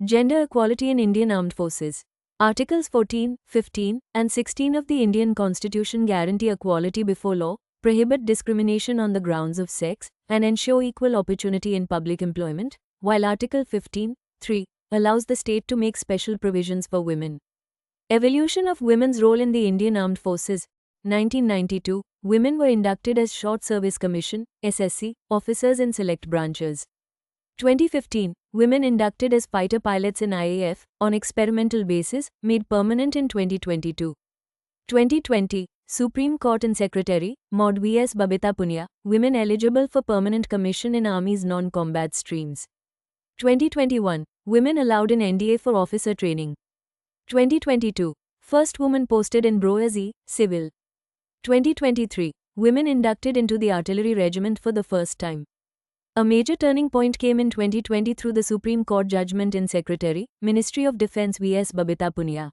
Gender equality in Indian Armed Forces. Articles 14, 15, and 16 of the Indian Constitution guarantee equality before law, prohibit discrimination on the grounds of sex, and ensure equal opportunity in public employment, while Article 15, 3, allows the state to make special provisions for women. Evolution of women's role in the Indian Armed Forces. 1992, women were inducted as Short Service Commission (SSC) officers in select branches. 2015, women inducted as fighter pilots in IAF, on experimental basis, made permanent in 2022. 2020, Supreme Court and Secretary, Mod V.S. Babita Punia, women eligible for permanent commission in Army's non-combat streams. 2021, women allowed in NDA for officer training. 2022, first woman posted in BROAZ, Civil. 2023, women inducted into the Artillery Regiment for the first time. A major turning point came in 2020 through the Supreme Court judgment in Secretary, Ministry of Defence V.S. Babita Punia.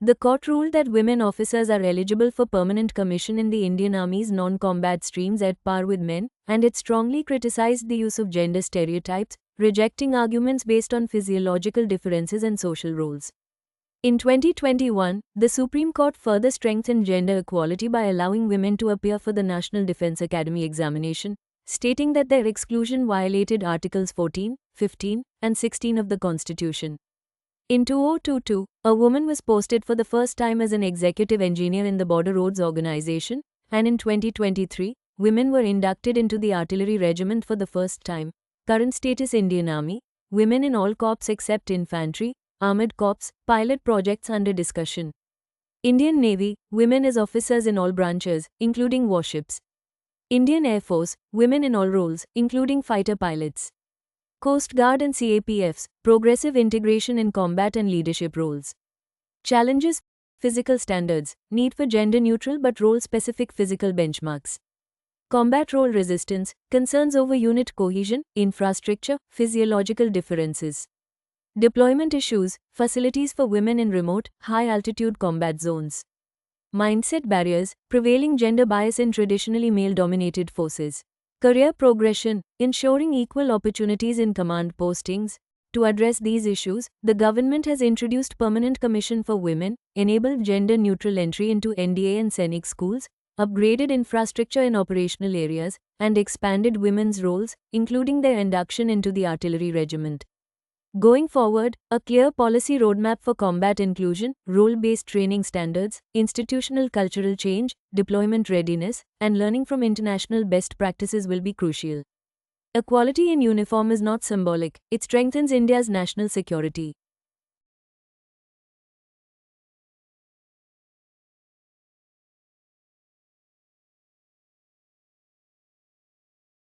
The court ruled that women officers are eligible for permanent commission in the Indian Army's non-combat streams at par with men, and it strongly criticized the use of gender stereotypes, rejecting arguments based on physiological differences and social roles. In 2021, the Supreme Court further strengthened gender equality by allowing women to appear for the National Defence Academy examination, stating that their exclusion violated Articles 14, 15, and 16 of the Constitution. In 2022, a woman was posted for the first time as an executive engineer in the Border Roads Organization, and in 2023, women were inducted into the Artillery Regiment for the first time. Current status: Indian Army, women in all corps except infantry, armored corps, pilot projects under discussion. Indian Navy, women as officers in all branches, including warships. Indian Air Force, women in all roles, including fighter pilots. Coast Guard and CAPFs, progressive integration in combat and leadership roles. Challenges: physical standards, need for gender-neutral but role-specific physical benchmarks. Combat role resistance, concerns over unit cohesion, infrastructure, physiological differences. Deployment issues, facilities for women in remote, high-altitude combat zones. Mindset barriers, prevailing gender bias in traditionally male-dominated forces. Career progression, ensuring equal opportunities in command postings. To address these issues, the government has introduced permanent commission for women, enabled gender-neutral entry into NDA and Sainik schools, upgraded infrastructure in operational areas, and expanded women's roles, including their induction into the Artillery Regiment. Going forward, a clear policy roadmap for combat inclusion, role-based training standards, institutional cultural change, deployment readiness, and learning from international best practices will be crucial. Equality in uniform is not symbolic, it strengthens India's national security.